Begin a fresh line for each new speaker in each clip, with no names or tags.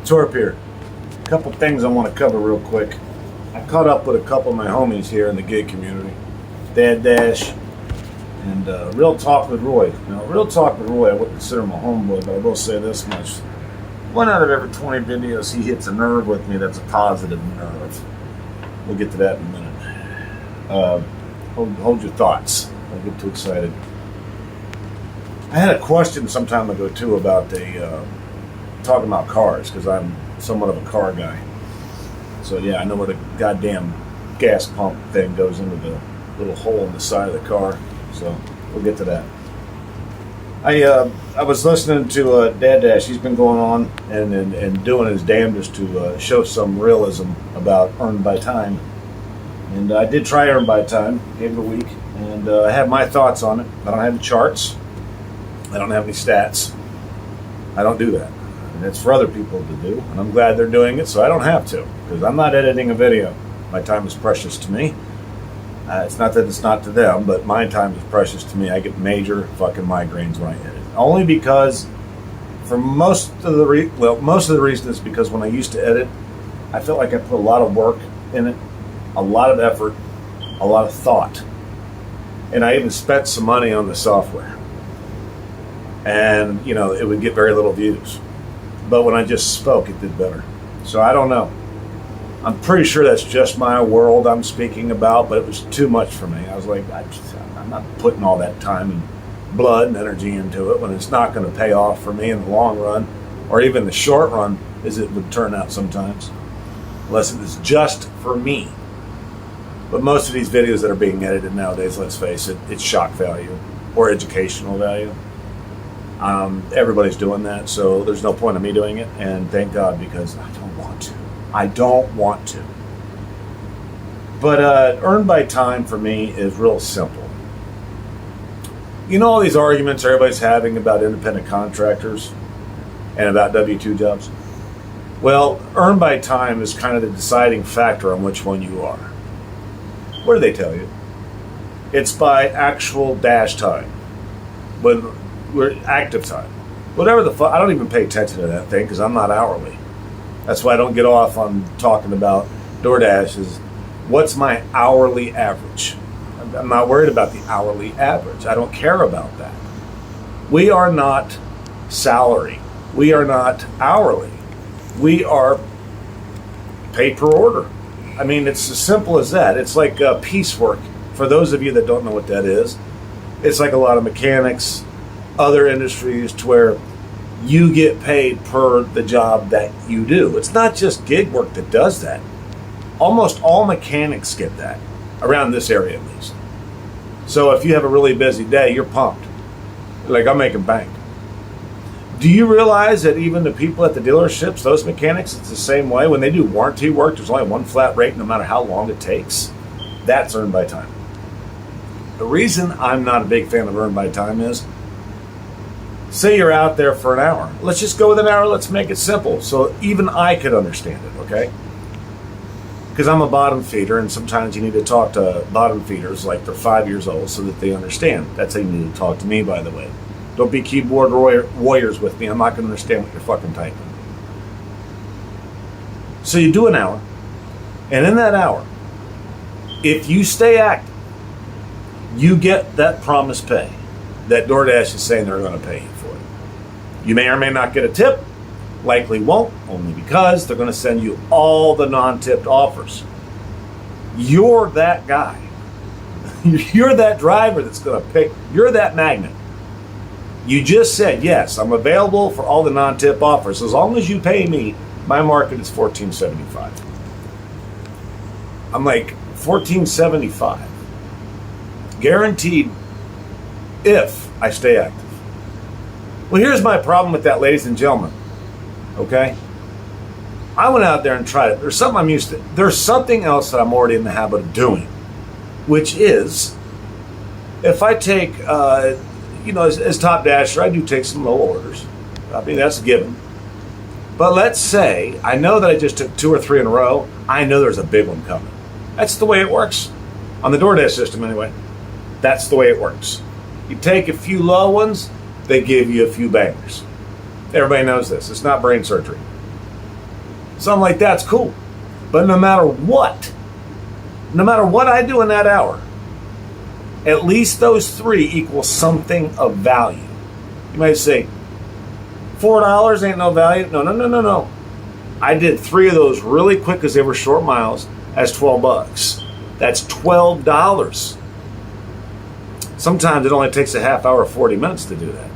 Torp here. A couple things I want to cover real quick. I caught up with a couple of my homies here in the gig community, Dad Dash and Real Talk with Roy. Now, Real Talk with Roy, I wouldn't consider him a homeboy, but I will say this much. 1 out of every 20 videos, he hits a nerve with me that's a positive nerve. We'll get to that in a minute. Hold your thoughts. Don't get too excited. I had a question some time ago, too, about talking about cars, because I'm somewhat of a car guy. So, yeah, I know where the goddamn gas pump thing goes into the little hole in the side of the car. So, we'll get to that. I was listening to Dad Dash. He's been going on and doing his damnedest to show some realism about Earned by Time. And I did try Earned by Time, gave it a week, and I have my thoughts on it. I don't have the charts. I don't have any stats. I don't do that. And it's for other people to do, and I'm glad they're doing it, so I don't have to, because I'm not editing a video. My time is precious to me. It's not that it's not to them, but my time is precious to me. I get major fucking migraines when I edit. Only because, for most of the reason is because when I used to edit, I felt like I put a lot of work in it, a lot of effort, a lot of thought, and I even spent some money on the software. And, it would get very little views. But when I just spoke, it did better. So I don't know. I'm pretty sure that's just my world I'm speaking about, but it was too much for me. I was like, I'm not putting all that time and blood and energy into it when it's not going to pay off for me in the long run, or even the short run, as it would turn out sometimes, unless it is just for me. But most of these videos that are being edited nowadays, let's face it, it's shock value or educational value. Everybody's doing that, so there's no point in me doing it, and thank God, because I don't want to. I don't want to. But Earned by Time for me is real simple. All these arguments everybody's having about independent contractors and about W-2 jobs? Well, Earned by Time is kind of the deciding factor on which one you are. What do they tell you? It's by actual dash time. When we're active time. Whatever the fuck, I don't even pay attention to that thing because I'm not hourly. That's why I don't get off on talking about DoorDash is what's my hourly average. I'm not worried about the hourly average. I don't care about that. We are not salary. We are not hourly. We are paid per order. I mean, it's as simple as that. It's like piecework. For those of you that don't know what that is, it's like a lot of mechanics, other industries, to where you get paid per the job that you do. It's not just gig work that does that. Almost all mechanics get that, around this area at least. So if you have a really busy day, you're pumped. Like, I'm making bank. Do you realize that even the people at the dealerships, those mechanics, it's the same way? When they do warranty work, there's only one flat rate no matter how long it takes. That's Earned by Time. The reason I'm not a big fan of Earned by Time is, say you're out there for an hour. Let's just go with an hour. Let's make it simple so even I could understand it, okay? Because I'm a bottom feeder, and sometimes you need to talk to bottom feeders like they're 5 years old so that they understand. That's how you need to talk to me, by the way. Don't be keyboard warriors with me. I'm not going to understand what you're fucking typing. So you do an hour, and in that hour, if you stay active, you get that promised pay that DoorDash is saying they're going to pay you for it. You may or may not get a tip. Likely won't, only because they're going to send you all the non-tipped offers. You're that guy. You're that driver that's going to pick. You're that magnet. You just said, yes, I'm available for all the non-tip offers. As long as you pay me, my market is $14.75. I'm like, $14.75. Guaranteed if I stay active. Well, here's my problem with that, ladies and gentlemen. Okay? I went out there and tried it. There's something I'm used to. There's something else that I'm already in the habit of doing, which is, if I take, as top dasher, I do take some low orders. I mean, that's a given. But let's say, I know that I just took 2 or 3 in a row. I know there's a big one coming. That's the way it works. On the DoorDash system, anyway. That's the way it works. You take a few low ones, they give you a few bangers. Everybody knows this. It's not brain surgery. So I'm like, that's cool. But no matter what I do in that hour, at least those 3 equal something of value. You might say, $4 ain't no value. No. I did 3 of those really quick because they were short miles. That's $12. That's $12. Sometimes it only takes a half hour, 40 minutes to do that.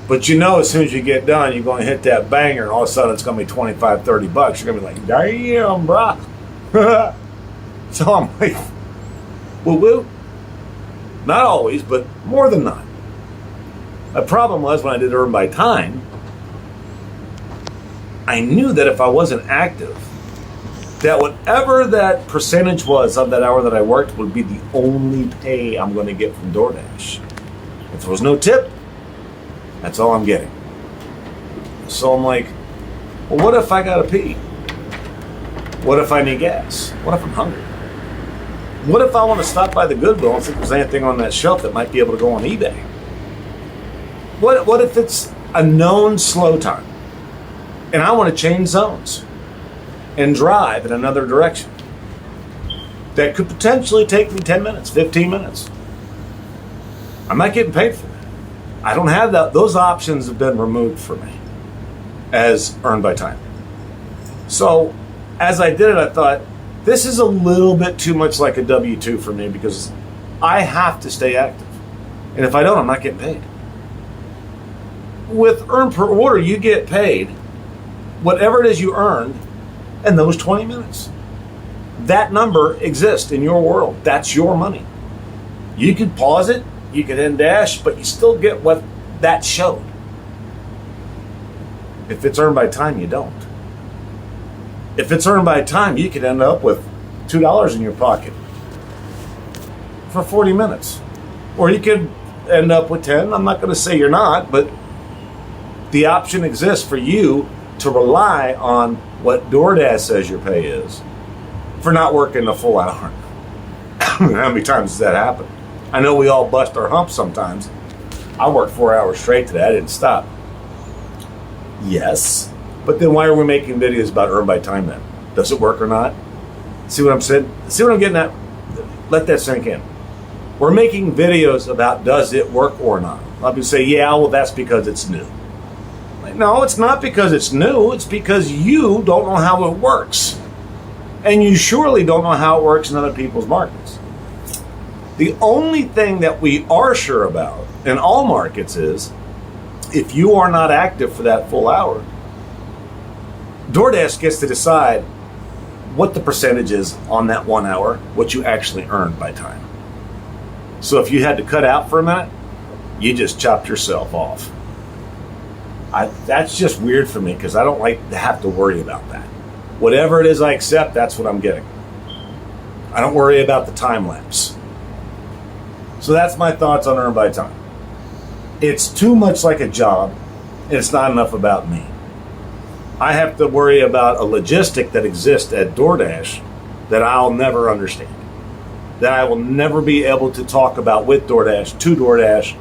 But as soon as you get done, you're going to hit that banger, and all of a sudden it's going to be $25, $30. You're going to be like, damn, bro. So I'm like, woo-woo. Not always, but more than not. The problem was when I did Earn by Time, I knew that if I wasn't active, that whatever that percentage was of that hour that I worked would be the only pay I'm going to get from DoorDash. If there was no tip, that's all I'm getting. So I'm like, well, what if I gotta pee? What if I need gas? What if I'm hungry? What if I want to stop by the Goodwill and see if there's anything on that shelf that might be able to go on eBay? What if it's a known slow time and I want to change zones and drive in another direction that could potentially take me 10 minutes, 15 minutes? I'm not getting paid for that. I don't have that. Those options have been removed for me as Earn by Time. So as I did it, I thought, this is a little bit too much like a W-2 for me because I have to stay active. And if I don't, I'm not getting paid. With Earn per Order, you get paid whatever it is you earned in those 20 minutes. That number exists in your world. That's your money. You could pause it, you could end dash, but you still get what that showed. If it's Earn by Time, you don't. If it's Earn by Time, you could end up with $2 in your pocket for 40 minutes. Or you could end up with 10. I'm not going to say you're not, but the option exists for you to rely on what DoorDash says your pay is for not working a full hour. How many times does that happen? I know we all bust our humps sometimes. I worked 4 hours straight today. I didn't stop. Yes. But then why are we making videos about Earn by Time then? Does it work or not? See what I'm saying? See what I'm getting at? Let that sink in. We're making videos about does it work or not. A lot of people say, yeah, well, that's because it's new. Like, no, it's not because it's new. It's because you don't know how it works. And you surely don't know how it works in other people's markets. The only thing that we are sure about in all markets is if you are not active for that full hour, DoorDash gets to decide what the percentage is on that 1 hour, what you actually earned by time. So if you had to cut out for a minute, you just chopped yourself off. That's just weird for me because I don't like to have to worry about that. Whatever it is I accept, that's what I'm getting. I don't worry about the time lapse. So that's my thoughts on Earn by Time. It's too much like a job, and it's not enough about me. I have to worry about a logistic that exists at DoorDash that I'll never understand, that I will never be able to talk about with DoorDash, to DoorDash,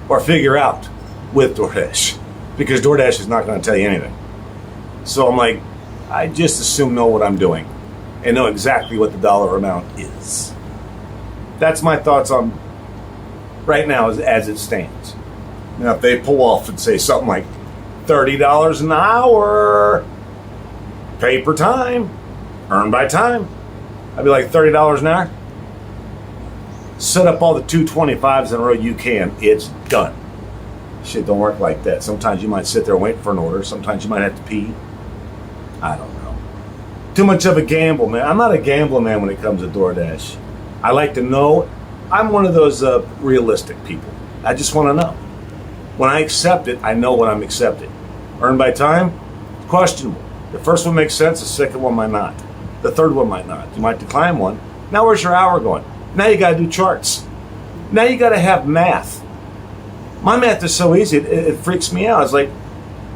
or figure out with DoorDash, because DoorDash is not going to tell you anything. So I'm like, I just assume know what I'm doing and know exactly what the dollar amount is. That's my thoughts on right now as it stands. Now, if they pull off and say something like $30 an hour, pay per time, Earn by Time, I'd be like, $30 an hour? Set up all the 225s in a row you can. It's done. Shit don't work like that. Sometimes you might sit there and wait for an order. Sometimes you might have to pee. I don't know. Too much of a gamble, man. I'm not a gambler, man, when it comes to DoorDash. I like to know. I'm one of those realistic people. I just want to know. When I accept it, I know what I'm accepting. Earn by Time? Questionable. The first one makes sense. The second one might not. The third one might not. You might decline one. Now where's your hour going? Now you got to do charts. Now you got to have math. My math is so easy, it freaks me out. It's like,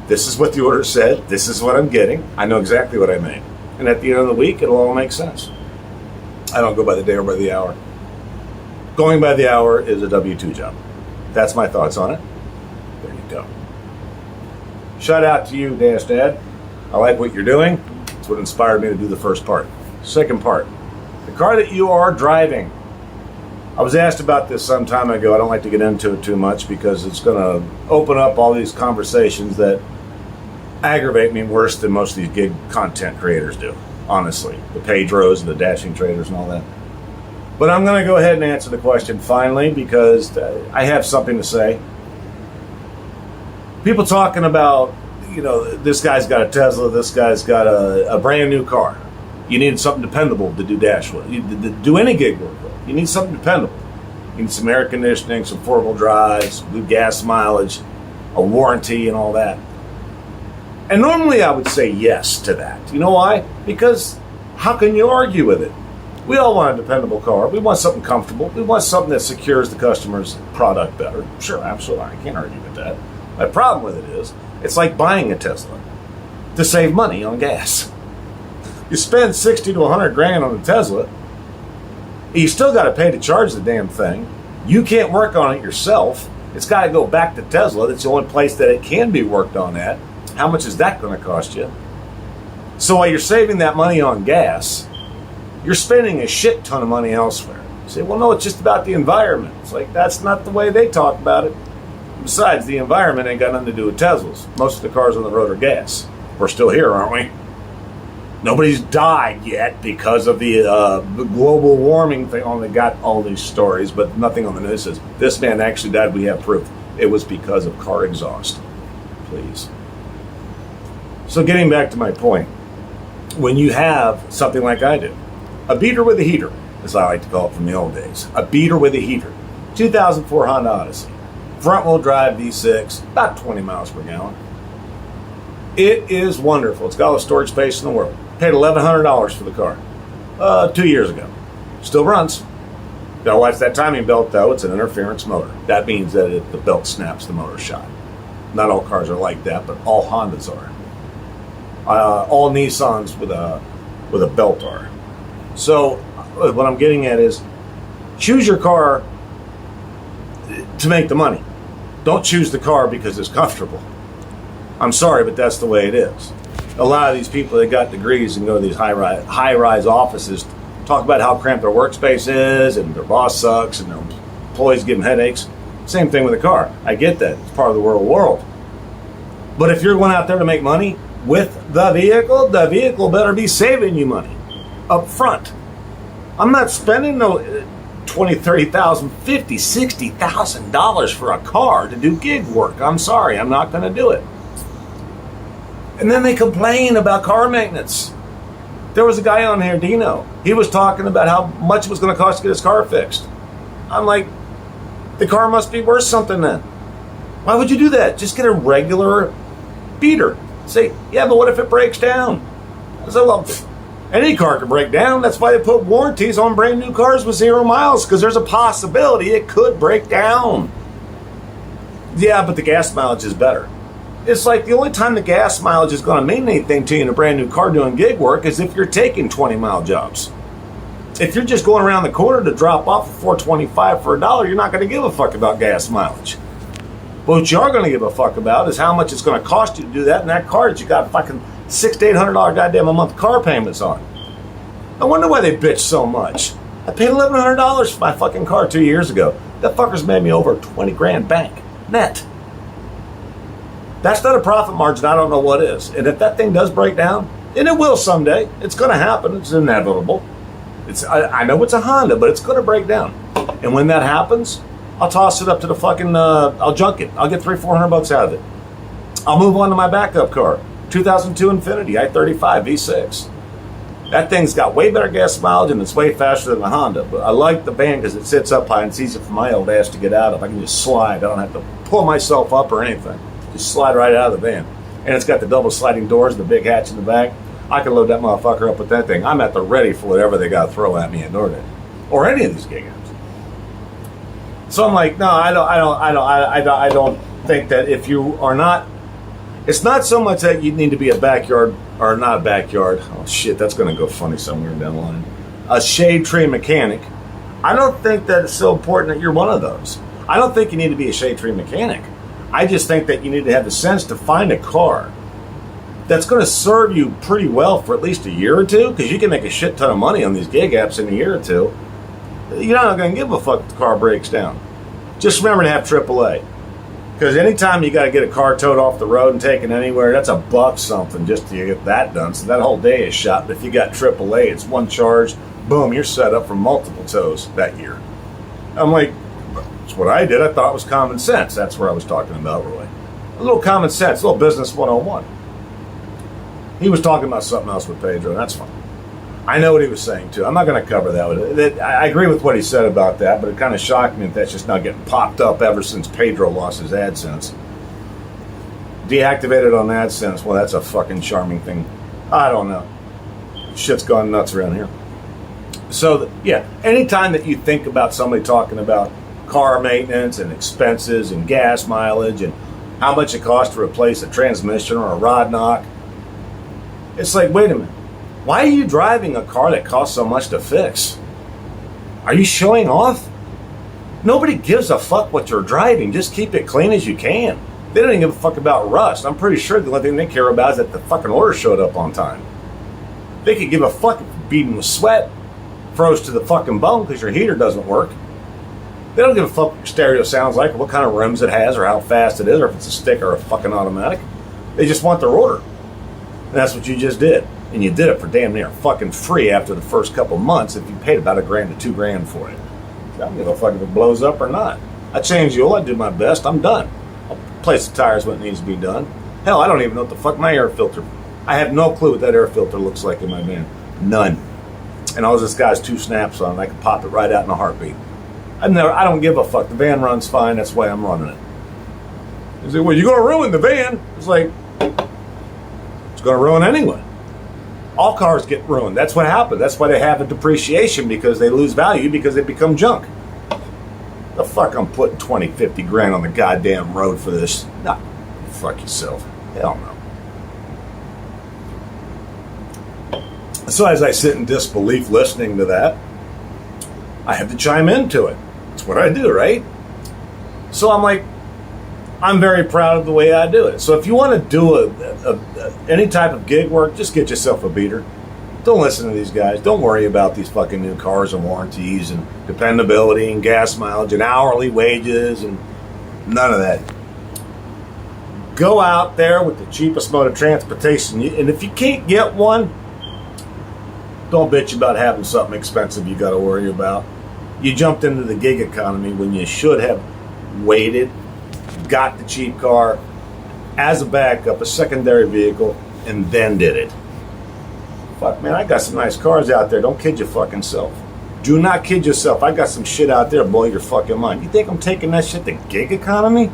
this is what the order said. This is what I'm getting. I know exactly what I made. And at the end of the week, it'll all make sense. I don't go by the day or by the hour. Going by the hour is a W-2 job. That's my thoughts on it. There you go. Shout out to you, Dash Dad. I like what you're doing. That's what inspired me to do the first part. Second part, the car that you are driving. I was asked about this some time ago. I don't like to get into it too much because it's going to open up all these conversations that aggravate me worse than most of these gig content creators do, honestly. The Pedros and the dashing traders and all that. But I'm going to go ahead and answer the question finally because I have something to say. People talking about, this guy's got a Tesla, this guy's got a brand new car. You need something dependable to do dash with. To do any gig work with. You need something dependable. You need some air conditioning, some four-wheel drives, good gas mileage, a warranty, and all that. And normally I would say yes to that. You know why? Because how can you argue with it? We all want a dependable car. We want something comfortable. We want something that secures the customer's product better. Sure, absolutely. I can't argue with that. My problem with it is, it's like buying a Tesla to save money on gas. You spend 60 to 100 grand on a Tesla, you still got to pay to charge the damn thing. You can't work on it yourself. It's got to go back to Tesla. That's the only place that it can be worked on at. How much is that going to cost you? So while you're saving that money on gas, you're spending a shit ton of money elsewhere. You say, well, no, it's just about the environment. It's like, that's not the way they talk about it. Besides, the environment ain't got nothing to do with Teslas. Most of the cars on the road are gas. We're still here, aren't we? Nobody's died yet because of the global warming thing. Only got all these stories, but nothing on the news says this man actually died. We have proof. It was because of car exhaust. Please. So getting back to my point, when you have something like I do, a beater with a heater, as I like to call it from the old days, a beater with a heater, 2004 Honda Odyssey, front-wheel drive V6, about 20 miles per gallon. It is wonderful. It's got all the storage space in the world. Paid $1,100 for the car 2 years ago. Still runs. Gotta watch that timing belt though. It's an interference motor. That means that if the belt snaps, the motor's shot. Not all cars are like that, but all Hondas are. All Nissans with a belt are. So what I'm getting at is, choose your car to make the money. Don't choose the car because it's comfortable. I'm sorry, but that's the way it is. A lot of these people that got degrees and go to these high-rise offices talk about how cramped their workspace is and their boss sucks and their employees give them headaches. Same thing with a car. I get that. It's part of the real world. But if you're going out there to make money with the vehicle better be saving you money up front. I'm not spending no $20,000, $30,000, $50,000, $60,000 for a car to do gig work. I'm sorry, I'm not going to do it. And then they complain about car maintenance. There was a guy on here, Dino. He was talking about how much it was going to cost to get his car fixed. I'm like, the car must be worth something then. Why would you do that? Just get a regular beater. Say, yeah, but what if it breaks down? I said, well, any car can break down. That's why they put warranties on brand new cars with 0 miles, because there's a possibility it could break down. Yeah, but the gas mileage is better. It's like the only time the gas mileage is going to mean anything to you in a brand new car doing gig work is if you're taking 20-mile jobs. If you're just going around the corner to drop off for $4.25 for $1, you're not going to give a fuck about gas mileage. But what you are going to give a fuck about is how much it's going to cost you to do that in that car that you got fucking $600 to $800 goddamn a month car payments on. I wonder why they bitch so much. I paid $1,100 for my fucking car 2 years ago. That fucker's made me over 20 grand bank net. That's not a profit margin. I don't know what is. And if that thing does break down, and it will someday, it's going to happen. It's inevitable. I know it's a Honda, but it's going to break down. And when that happens, I'll toss it up to the fucking, I'll junk it. I'll get $300-400 out of it. I'll move on to my backup car. 2002 Infiniti i35 V6. That thing's got way better gas mileage and it's way faster than the Honda. But I like the van because it sits up high and it's easy for my old ass to get out of. I can just slide. I don't have to pull myself up or anything. Just slide right out of the van. And it's got the double sliding doors and the big hatch in the back. I can load that motherfucker up with that thing. I'm at the ready for whatever they got to throw at me at Nordic. Or any of these gig apps. So I'm like, no, I don't think that if you are not, it's not so much that you need to be a backyard, or not a backyard, oh shit, that's going to go funny somewhere down the line, a shade tree mechanic. I don't think that it's so important that you're one of those. I don't think you need to be a shade tree mechanic. I just think that you need to have the sense to find a car that's going to serve you pretty well for at least a year or two, because you can make a shit ton of money on these gig apps in a year or two. You're not going to give a fuck if the car breaks down. Just remember to have AAA. Because anytime you got to get a car towed off the road and taken anywhere, that's a buck something just to get that done. So that whole day is shot. But if you got AAA, it's one charge, boom, you're set up for multiple tows that year. I'm like, that's what I did. I thought it was common sense. That's where I was talking about, Roy. A little common sense, a little business 101. He was talking about something else with Pedro, and that's fine. I know what he was saying, too. I'm not going to cover that. I agree with what he said about that, but it kind of shocked me that that's just not getting popped up ever since Pedro lost his AdSense. Deactivated on AdSense, well, that's a fucking charming thing. I don't know. Shit's gone nuts around here. So, yeah, anytime that you think about somebody talking about car maintenance and expenses and gas mileage and how much it costs to replace a transmission or a rod knock, it's like, wait a minute. Why are you driving a car that costs so much to fix? Are you showing off? Nobody gives a fuck what you're driving. Just keep it clean as you can. They don't even give a fuck about rust. I'm pretty sure the only thing they care about is that the fucking order showed up on time. They could give a fuck if you're beaten with sweat, froze to the fucking bone because your heater doesn't work. They don't give a fuck what your stereo sounds like, or what kind of rims it has, or how fast it is, or if it's a stick or a fucking automatic. They just want their order. And that's what you just did. And you did it for damn near fucking free after the first couple months if you paid about $1,000 to $2,000 for it. I don't give a fuck if it blows up or not. I change the oil, I do my best, I'm done. I'll place the tires when it needs to be done. Hell, I don't even know what the fuck my air filter. I have no clue what that air filter looks like in my van. None. And all this guy's 2 snaps on it, I can pop it right out in a heartbeat. I don't give a fuck. The van runs fine, that's why I'm running it. They say, well, you're gonna ruin the van. It's like, it's gonna ruin anyway. All cars get ruined. That's what happens. That's why they have a depreciation, because they lose value because they become junk. The fuck I'm putting 20, 50 grand on the goddamn road for this? Nah, fuck yourself. Hell no. So as I sit in disbelief listening to that, I have to chime into it. That's what I do, right? So I'm like, I'm very proud of the way I do it. So if you want to do any type of gig work, just get yourself a beater. Don't listen to these guys. Don't worry about these fucking new cars and warranties and dependability and gas mileage and hourly wages and none of that. Go out there with the cheapest mode of transportation. And if you can't get one, don't bitch about having something expensive you got to worry about. You jumped into the gig economy when you should have waited, got the cheap car as a backup, a secondary vehicle, and then did it. Fuck, man, I got some nice cars out there. Don't kid your fucking self. Do not kid yourself. I got some shit out there to blow your fucking mind. You think I'm taking that shit to gig economy?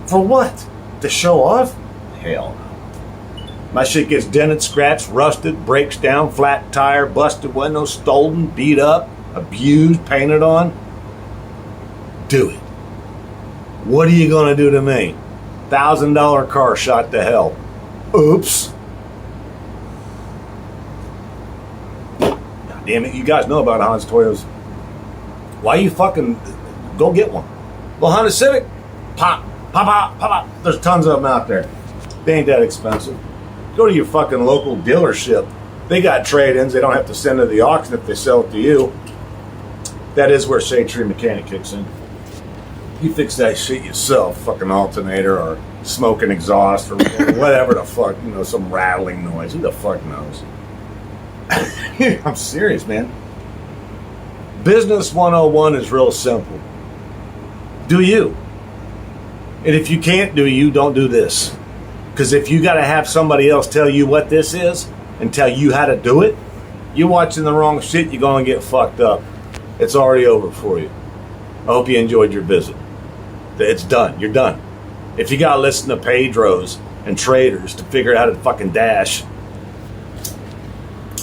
For what? To show off? Hell no. My shit gets dented, scratched, rusted, breaks down, flat tire, busted window, stolen, beat up, abused, painted on. Do it. What are you gonna do to me? $1,000 car shot to hell. Oops. God damn it, you guys know about Honda's Toyotas. Why you fucking go get one? Well, Honda Civic, pop. There's tons of them out there. They ain't that expensive. Go to your fucking local dealership. They got trade-ins. They don't have to send it to the auction if they sell it to you. That is where Shade Tree Mechanic kicks in. You fix that shit yourself, fucking alternator or smoking exhaust or whatever the fuck, some rattling noise. Who the fuck knows? I'm serious, man. Business 101 is real simple. Do you. And if you can't do you, don't do this. Because if you got to have somebody else tell you what this is and tell you how to do it, you're watching the wrong shit, you're going to get fucked up. It's already over for you. I hope you enjoyed your visit. It's done. You're done. If you got to listen to Pedros and traders to figure out how to fucking dash,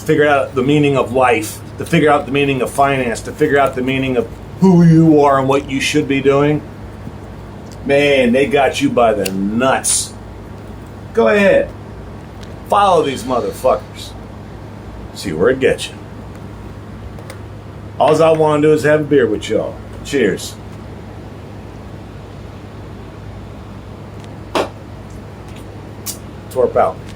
figure out the meaning of life, to figure out the meaning of finance, to figure out the meaning of who you are and what you should be doing, man, they got you by the nuts. Go ahead. Follow these motherfuckers. See where it gets you. All I want to do is have a beer with y'all. Cheers. Thorpe out.